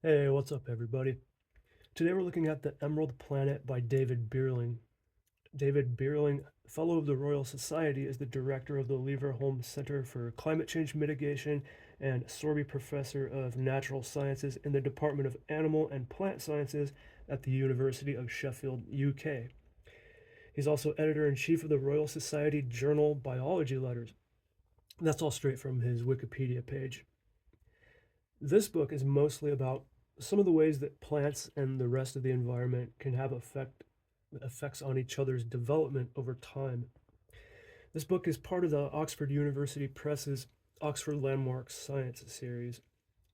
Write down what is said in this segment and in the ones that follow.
Hey, what's up, everybody? Today we're looking at The Emerald Planet by David Beerling. David Beerling, Fellow of the Royal Society, is the director of the Leverhulme Center for Climate Change Mitigation and Sorby Professor of Natural Sciences in the Department of Animal and Plant Sciences at the University of Sheffield, UK. He's also editor in chief of the Royal Society Journal Biology Letters. That's all straight from his Wikipedia page. This book is mostly about some of the ways that plants and the rest of the environment can have effects on each other's development over time. This book is part of the Oxford University Press's Oxford Landmarks Science series.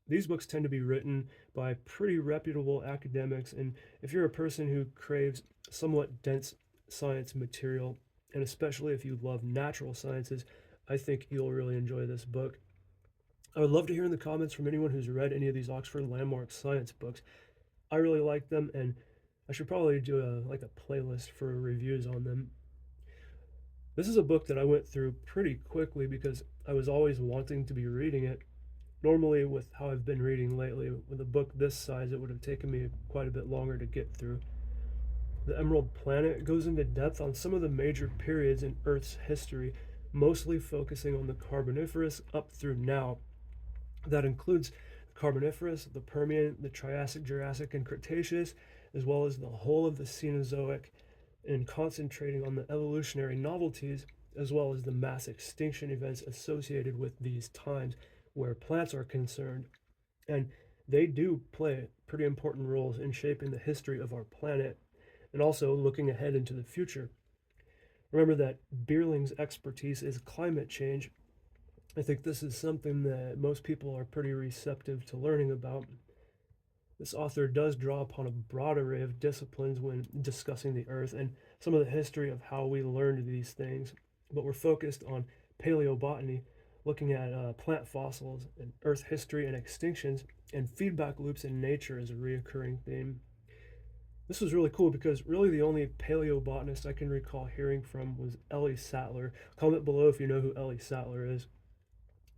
These books tend to be written by pretty reputable academics, and if you're a person who craves somewhat dense science material, and especially if you love natural sciences, I think you'll really enjoy this book. I would love to hear in the comments from anyone who's read any of these Oxford Landmark science books. I really like them, and I should probably do a playlist for reviews on them. This is a book that I went through pretty quickly because I was always wanting to be reading it. Normally, with how I've been reading lately, with a book this size, it would have taken me quite a bit longer to get through. The Emerald Planet goes into depth on some of the major periods in Earth's history, mostly focusing on the Carboniferous up through now. That includes the Carboniferous, the Permian, the Triassic, Jurassic, and Cretaceous, as well as the whole of the Cenozoic, and concentrating on the evolutionary novelties as well as the mass extinction events associated with these times where plants are concerned. And they do play pretty important roles in shaping the history of our planet and also looking ahead into the future. Remember that Beerling's expertise is climate change. I think this is something that most people are pretty receptive to learning about. This author does draw upon a broad array of disciplines when discussing the Earth and some of the history of how we learned these things, but we're focused on paleobotany, looking at plant fossils and Earth history and extinctions, and feedback loops in nature as a reoccurring theme. This was really cool because really the only paleobotanist I can recall hearing from was Ellie Sattler. Comment below if you know who Ellie Sattler is.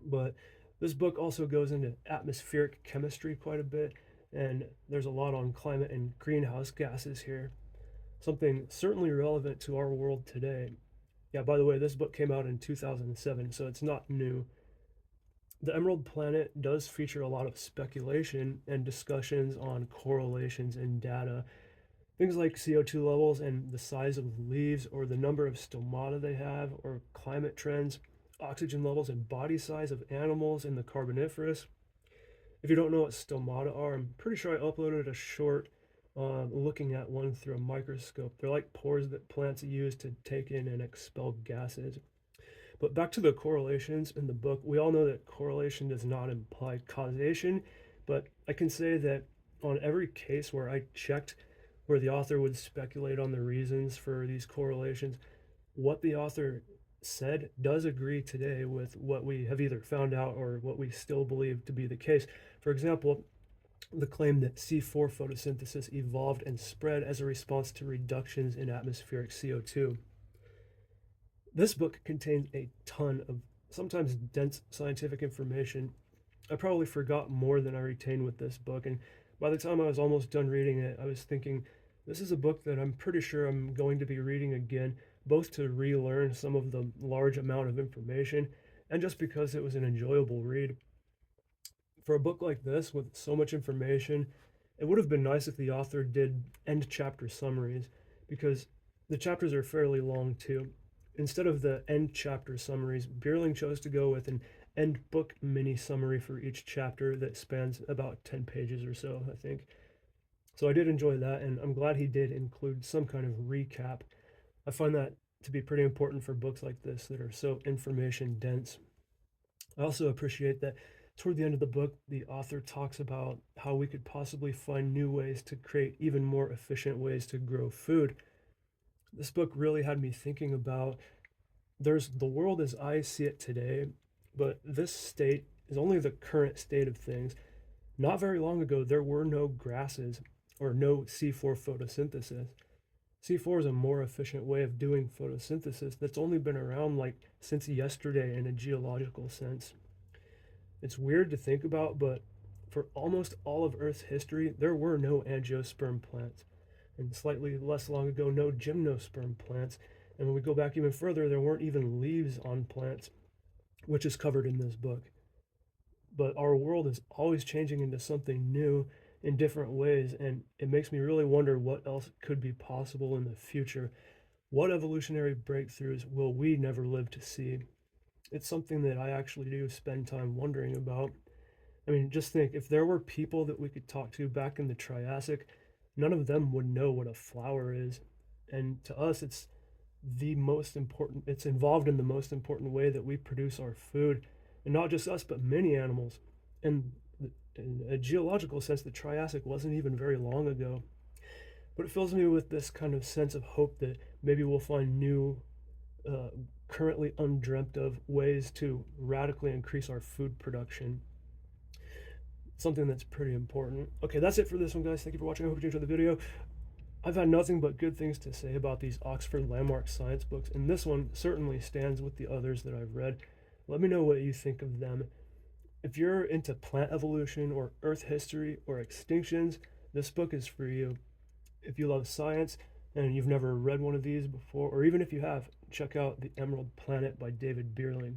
But this book also goes into atmospheric chemistry quite a bit, and there's a lot on climate and greenhouse gases here, something certainly relevant to our world today. Yeah, by the way, this book came out in 2007, so it's not new. The Emerald Planet does feature a lot of speculation and discussions on correlations in data. Things like CO2 levels and the size of leaves, or the number of stomata they have, or climate trends, oxygen levels and body size of animals in the Carboniferous. If you don't know what stomata are, I'm pretty sure I uploaded a short looking at one through a microscope. They're like pores that plants use to take in and expel gases. But back to the correlations in the book, we all know that correlation does not imply causation, but I can say that on every case where I checked where the author would speculate on the reasons for these correlations, what the author said does agree today with what we have either found out or what we still believe to be the case. For example, the claim that C4 photosynthesis evolved and spread as a response to reductions in atmospheric CO2. This book contains a ton of sometimes dense scientific information. I probably forgot more than I retained with this book, and by the time I was almost done reading it, I was thinking, this is a book that I'm pretty sure I'm going to be reading again, both to relearn some of the large amount of information and just because it was an enjoyable read. For a book like this with so much information, it would have been nice if the author did end chapter summaries because the chapters are fairly long too. Instead of the end chapter summaries, Beerling chose to go with an end book mini summary for each chapter that spans about 10 pages or so, I think. So I did enjoy that, and I'm glad he did include some kind of recap. I find that to be pretty important for books like this that are so information dense. I also appreciate that toward the end of the book, the author talks about how we could possibly find new ways to create even more efficient ways to grow food. This book really had me thinking about there's the world as I see it today, but this state is only the current state of things. Not very long ago, there were no grasses or no C4 photosynthesis. C4 is a more efficient way of doing photosynthesis that's only been around like since yesterday in a geological sense. It's weird to think about, but For almost all of Earth's history, there were no angiosperm plants, and slightly less long ago, no gymnosperm plants. And when we go back even further, there weren't even leaves on plants, which is covered in this book. But our world is always changing into something new in different ways, and it makes me really wonder what else could be possible in the future. What evolutionary breakthroughs will we never live to see? It's something that I actually do spend time wondering about. I mean, just think if there were people that we could talk to back in the Triassic, none of them would know what a flower is. And to us, it's involved in the most important way that we produce our food. And not just us, but many animals. And in a geological sense, the Triassic wasn't even very long ago. But it fills me with this kind of sense of hope that maybe we'll find new, uh, currently undreamt of ways to radically increase our food production. Something that's pretty important. Okay, that's it for this one, guys. Thank you for watching. I hope you enjoyed the video. I've had nothing but good things to say about these Oxford Landmark science books, and this one certainly stands with the others that I've read. Let me know what you think of them. If you're into plant evolution or Earth history or extinctions, this book is for you. If you love science and you've never read one of these before, or even if you have, check out The Emerald Planet by David Beerling.